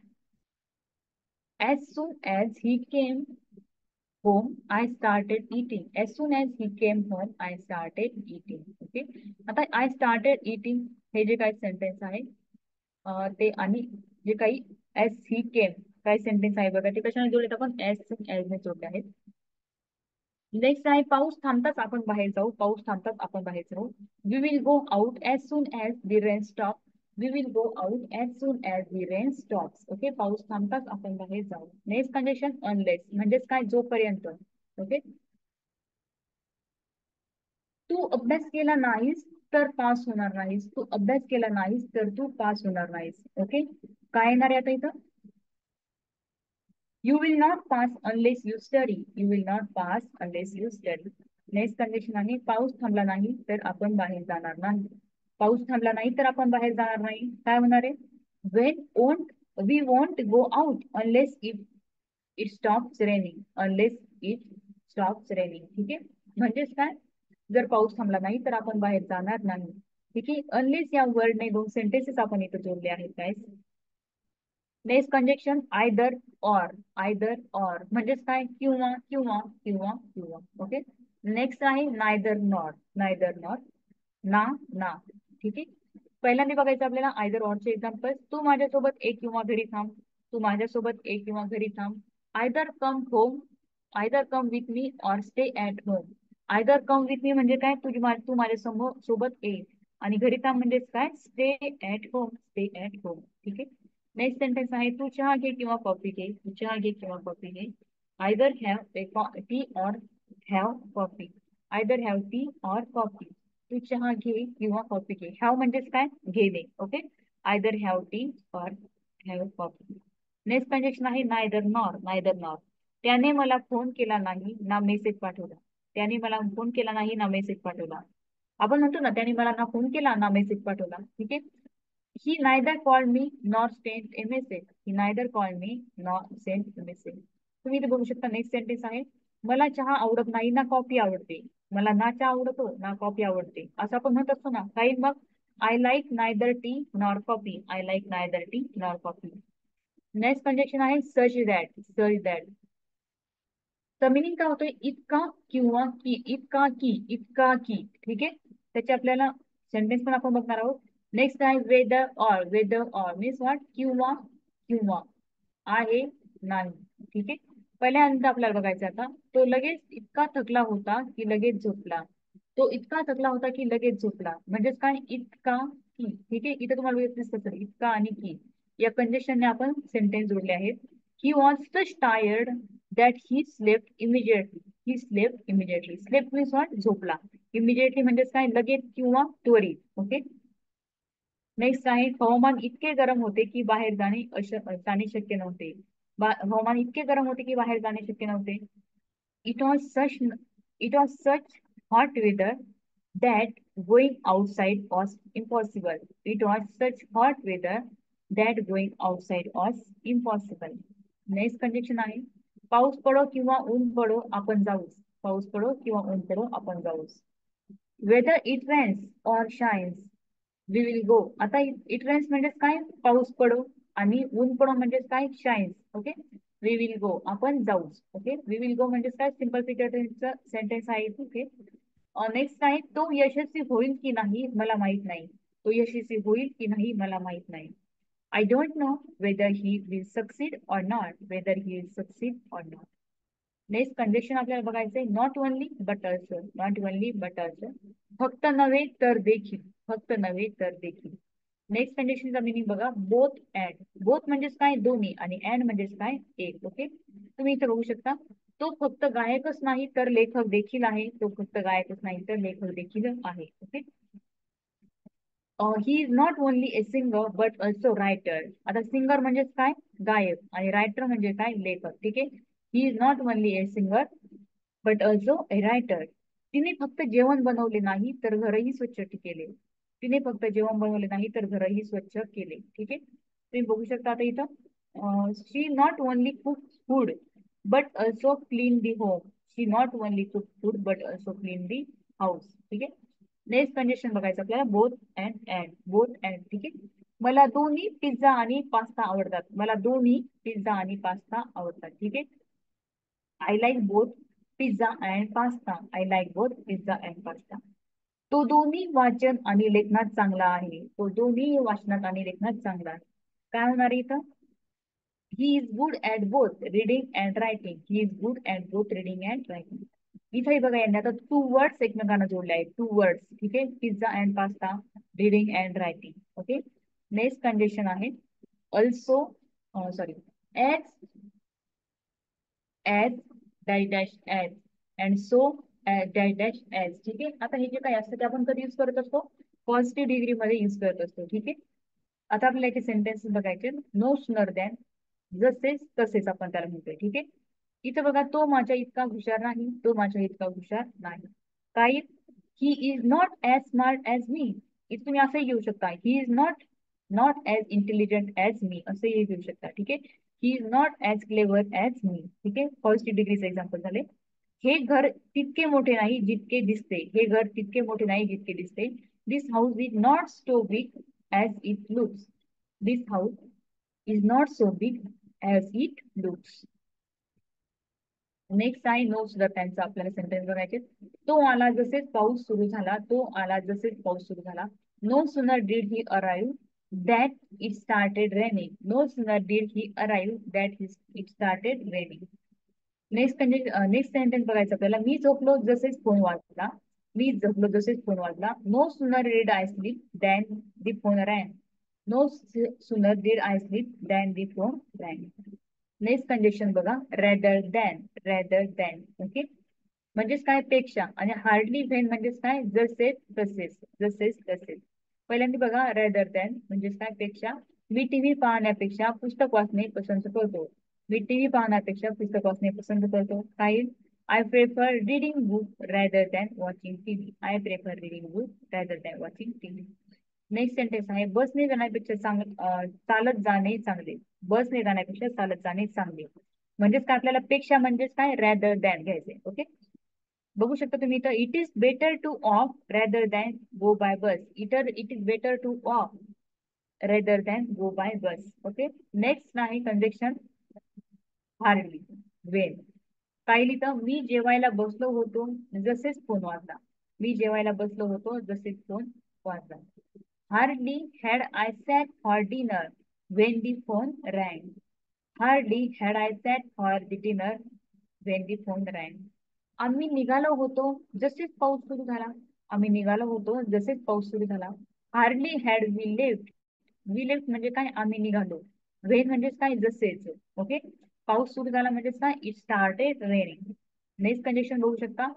as soon as he came home, I started eating. As soon as he came home, I started eating. Okay. आता I started eating हे जे काही सेंटेन्स आहे ते, आणि जे काही as he came काही सेंटेन्स आहे बघा, ते कशाने जोडलेत आपण, as soon as ने जोडले आहेत. नेक्स्ट आहे, पाऊस थांबताच आपण बाहेर जाऊ. पाऊस थांबताच आपण बाहेर जाऊ. We will go out as soon as the rain stop. We will go out as soon as the rain stops. Okay. पाऊस थांबताच आपण बाहेर जाऊ. नेक्स्ट कंडिशन, अनलेस म्हणजेच काय, जोपर्यंत. ओके. तू अभ्यास केला नाहीस तर पास होणार नाहीस. तू अभ्यास केला नाहीस तर तू पास होणार नाहीस. ओके. काय येणार आहे आता इथं, you will not pass unless you study. You will not pass unless you study. Next condition आहे पाऊस थांबला नाही तर आपण बाहेर जाणार नाही. पाऊस थांबला नाही तर आपण बाहेर जाणार नाही. काय होणार आहे? When won't we won't go out unless if it stops raining. Unless it stops raining. ठीक आहे. म्हणजेच काय? जर पाऊस थांबला नाही तर आपण बाहेर जाणार नाही. ठीक आहे. अनलेस या वर्डने दोन सेंटेन्सेस आपण इथे जोडले आहेत guys. Next conjunction either or. Either or म्हणजेच काय? किंवा किंवा किंवा किंवा. ओके. नेक्स्ट आहे नायदर नॉर. नायदर नॉर ना ना. ठीक आहे. पहिल्यांदा बघायचं आपल्याला आयदर ऑरचे एक्झाम्पल. तू माझ्यासोबत एक किंवा घरी थांब. तू माझ्यासोबत एक किंवा घरी थांब. Either come home. Either come with me or stay at home. Either come with me म्हणजे काय? तू माझ्या समोर सोबत ये. आणि घरी थांब म्हणजेच काय? Stay at home. Stay at home. ठीक आहे. नेक्स्ट सेंटेन्स आहे तू चहा घे किंवा कॉफी घे. तू चहा घे किंवा कॉफी घे. Either have tea or have coffee. Either have tea or coffee. तू चहा घे किंवा कॉफी घे. हॅव म्हणजेच काय? घेणे. Okay. Either have tea or have coffee. Next condition आहे नायदर नॉर. Neither nor. त्याने मला फोन केला नाही ना मेसेज पाठवला. त्याने मला फोन केला नाही ना मेसेज पाठवला. आपण म्हणतो ना त्याने मला ना फोन केला ना मेसेज पाठवला. ठीक आहे. He neither call me nor sent a message. He neither call me nor sent a message. तुम्ही इथे बघू शकता नेक्स्ट सेंटेन्स आहे मला चहा आवडत नाही ना कॉफी आवडते. मला ना चहा आवडतो ना कॉफी आवडते असं आपण म्हणत असतो ना. काही मग I like neither T nor coffee. I like neither T nor coffee. Next condition आहे सच दॅट. Such that. तर मिनिंग काय होतोय? इतका किंवा की. इतका की. इतका की. ठीक आहे. त्याचे आपल्याला सेंटेन्स पण आपण बघणार आहोत. नेक्स्ट आहे whether or. Whether or means what? किंवा किंवा आहे नाही. ठीक आहे. पहिल्यांदा आपल्याला बघायचं आता तो लगेच इतका थकला होता की लगेच झोपला. तो इतका थकला होता की लगेच झोपला म्हणजेच काय? इतका की. ठीक आहे. इथे तुम्हाला दिसत असेल इतका आणि की या कंडिशनने आपण सेंटेन्स जोडले आहेत. He was such tired that he slept immediately. He slept immediately. Slept means what? झोपला. इमिजिएटली म्हणजेच काय? लगेच किंवा त्वरित. ओके. नेक्स्ट आहे हवामान इतके गरम होते की बाहेर जाणे शक्य नव्हते. हवामान इतके गरम होते की बाहेर जाणे शक्य नव्हते. It was such it was such hot weather that going outside was impossible. It was such hot weather that going outside was impossible. Next condition आहे पाऊस पडो किंवा ऊन पडो आपण जाऊच. पाऊस पडो किंवा ऊन पडो आपण जाऊच. Whether it rains or shines we will go. आता इट रेन्स म्हणजेच काय? पाऊस पडो. आणि ऊन पडो म्हणजेच काय? Shines. Okay. We will go आपण जाऊच. ओके. वी विल गो म्हणजेच काय? सिंपल फ्युचर सेंटेन्स आहे. ओके. नेक्स्ट आहे तो यशस्वी होईल की नाही मला माहित नाही. तो यशस्वी होईल की नाही मला माहित नाही. I don't know whether he will succeed or not. Weather he will succeed or not. Next condition आपल्याला बघायचंय not only but also. Not only but also. फक्त नव्हे तर देखील. फक्त नव्हे तर देखील. नेक्स्ट कंडिशनचा मिनिंग बघा बोथ अँड. बोथ म्हणजेच काय? दोन्ही. आणि अँड म्हणजेच काय? एक. ओके. तुम्ही इथे बघू शकता तो फक्त गायकच नाही तर लेखक देखील आहे. तो फक्त गायकच नाही तर लेखक देखील आहे. Okay. He is not only a singer but also writer. आता सिंगर म्हणजेच काय? गायक. आणि रायटर म्हणजे काय? लेखक. ठीक आहे. He is not only a singer but also a writer. तिने फक्त जेवण बनवले नाही तर घरही स्वच्छ केले. तिने फक्त जेवण बनवले नाही तर घरही स्वच्छ केले. ठीक आहे. तुम्ही बघू शकता आता इथं she not only cook food but also clean the home. She not only cook food but also clean the house. ठीक आहे. नेक्स्ट कंडिशन बघायचं आपल्याला both and and. Both and. ठीक आहे. मला दोन्ही पिझ्झा आणि पास्ता आवडतात. मला दोन्ही पिझ्झा आणि पास्ता आवडतात. ठीक आहे. I like both pizza and pasta. I like both pizza and pasta. तो दोन्ही वाचन आणि लेखनात चांगला आहे. तो दोन्ही वाचनात आणि लेखनात चांगला आहे. काय होणार आहे इथं? He is good at both reading and writing. He is good at both reading and writing. इथे बघा यांनी आता टू वर्ड्स एकमेकांना जोडले आहेत. Two words. ठीक आहे. Pizza and pasta reading and writing. Okay. Next condition आहे also sorry as as dash dash as and so dash dash as. ठीक आहे. आता हे जे काही असतं ते आपण कधी युज करत असतो? पॉझिटिव्ह डिग्री मध्ये युज करत असतो. ठीक आहे. आता आपल्याला याचे सेंटेन्स बघायचे. नो सुनर दॅन जसेच तसेच आपण त्याला म्हणतोय. ठीक आहे. इथं बघा तो माझ्या इतका हुशार नाही. तो माझ्या इतका हुशार नाही. काय, he is not as smart as me. इथे तुम्ही असंही घेऊ शकता, he is not not as intelligent as me, असंही घेऊ शकता. ठीक आहे. He is not as clever as me. ठीक आहे. फर्स्ट डिग्रीचे एक्झाम्पल झाले. हे घर तितके मोठे नाही जितके दिसते. हे घर तितके मोठे नाही जितके दिसते. This house is not so big as it looks. This house is not so big as it looks. Next आहे नो सुद्धा त्यांचा आपल्याला सेंटेन्स बघायचे. तो आला जसेच पाऊस सुरू झाला. तो आला जसेच पाऊस सुरू झाला. No sooner did he arrive that it started raining. No sooner did he arrive that it started raining. Next sentence बघायचं आपल्याला. मी झोपलो जसेच फोन वाजला. मी झोपलो जसेच फोन वाजला. No sooner did I sleep than the phone ran. No sooner did I sleep than the phone ran. Next condition बघा. Rather than okay. म्हणजेच काय, पेक्षा. आणि हार्डली व्हेन म्हणजेच काय, जसेच तसेच. जसेच तसेच. पहिल्यांदा बघा, रेदर दॅन म्हणजेच काय, पेक्षा. मी टीव्ही पाहण्यापेक्षा पुस्तक वाचणे पसंत करतो. मी टीव्ही पाहण्यापेक्षा पुस्तक वाचणे पसंत करतो. काही, I prefer reading book rather than watching TV. I prefer reading book rather than watching TV. Next sentence आहे. बसने जाण्यापेक्षा चालत जाणे चांगले. बसने जाण्यापेक्षा चालत जाणे चांगले. म्हणजेच काय, आपल्याला पेक्षा म्हणजेच काय, रॅदर दॅन घ्यायचे. ओके. बघू शकता तुम्ही इथं. It is better to off rather than go by bus. It is better to off rather than go by bus. Okay. Next आहे कंजेक्शन हार्डली वेन. काय लिहितं, मी जेवायला बसलो होतो जसेच फोन वाजला. मी जेवायला बसलो होतो जसेच फोन वाजला. Hardly had I sat for dinner when the phone rang. Hardly had I sat for the dinner when the phone rang. आम्ही निघालो होतो जसेच पाऊस सुरू झाला. आम्ही निघालो होतो जसेच पाऊस सुरू झाला. Hardly had we lift. We lift म्हणजे काय, आम्ही निघालो. वेन म्हणजेच काय, जसेच. ओके. पाऊस सुरू झाला म्हणजेच काय, it started raining. Next condition बघू शकता.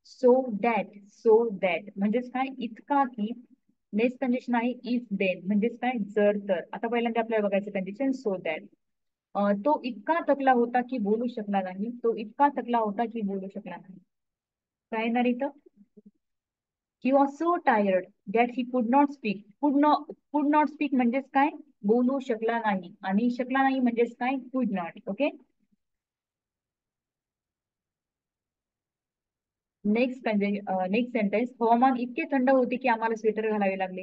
सो दॅट म्हणजेच काय, इतका की. नेक्स्ट कंडिशन आहे इफ देन म्हणजेच काय, जर तर. आता पहिल्यांदा आपल्याला बघायचं कंडिशन सो दॅट. तो इतका थकला होता की बोलू शकला नाही. तो इतका थकला होता की बोलू शकला नाही. काय येणार इथं. He was so tired that he could not speak. कुड नॉट स्पीक म्हणजेच काय, बोलू शकला नाही. आणि शकला नाही म्हणजेच काय, कुड नॉट. ओके. Next sentence. हवामान इतके थंड होते की आम्हाला स्वेटर घालावे लागले.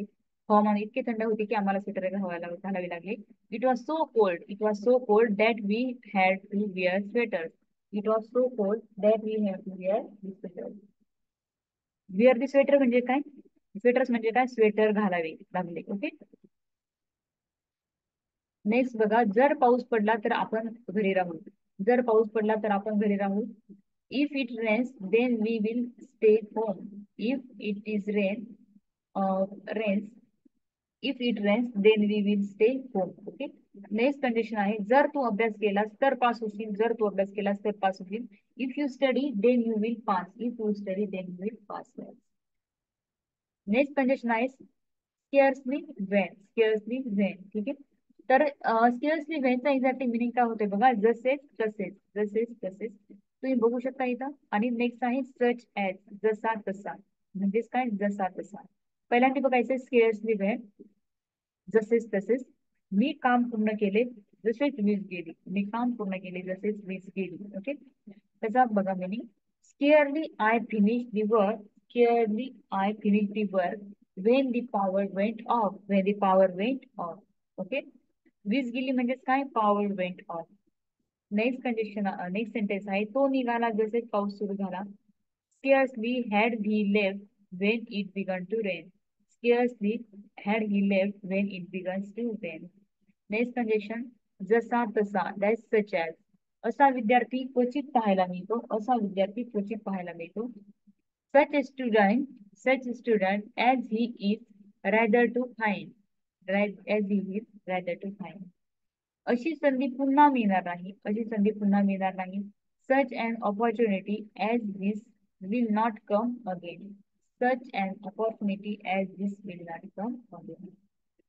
हवामान इतके थंड होते की आम्हाला स्वेटर घालावे लागले. It was so cold. It was so cold that we had to wear sweater. It was so cold that we had to wear sweater. Wear the sweater म्हणजे काय, स्वेटर्स म्हणजे काय, स्वेटर घालावे लागले. ओके. नेक्स्ट बघा. जर पाऊस पडला तर आपण घरी राहू. जर पाऊस पडला तर आपण घरी राहू. If it rains then we will stay home. If it is rains if it rains then we will stay home. Okay. Next condition आहे. जर तू अभ्यास केलास तर पास होशील. जर तू अभ्यास केलास तर पास होशील. If you study then you will pass. If you study then you will pass. Next condition आहे स्केअर्सली व्हेन. स्केअर्सली व्हेन. ठीक आहे. तर स्केअर्सली व्हेनचा एक्झॅक्टली मिनिंग काय होते बघा, जसेच तसेच. जसेच तसेच तुम्ही बघू शकता इथं. आणि नेक्स्ट आहे सच ॲज. जसा तसा म्हणजेच काय, जसा तसा. पहिल्यांदा बघायचं स्केअर्सली व्हेन, जसेच तसेच. मी काम पूर्ण केले जसेच वीज गेली. मी काम पूर्ण केले जसेच वीज गेली. ओके. त्याचा बघा meaning. Scarcely I finish the work. Scarcely I finish the work when the power went off. when the power went off. Okay. वीज गेली म्हणजेच काय, power went off. Next sentence आहे. तो निघाला जसे पाऊस सुरू झाला. Scarcely had he left when it began to rain. Scarcely had he left when it began to rain. Next condition. जसा तसा दॅट सच ॲज. असा विद्यार्थी क्वचित पाहायला मिळतो. असा विद्यार्थी क्वचित पाहायला मिळतो. such a student such a student as he is rather to find. as he is rather to find. अशी संधी पुन्हा मिळणार नाही. अशी संधी पुन्हा मिळणार नाही. such an opportunity as this will not come again. such an opportunity as this will not come again.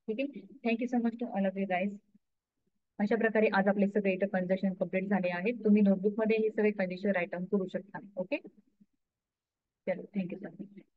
ठीक आहे. Thank you so much to all of you guys. अशा प्रकारे आज आपले सगळे इथं कन्झर्शन कंप्लीट झाले आहेत. तुम्ही नोटबुक मध्ये हे सगळे कंडिशन राईट डाऊन करू शकता. ओके. चलो थँक्यू सर.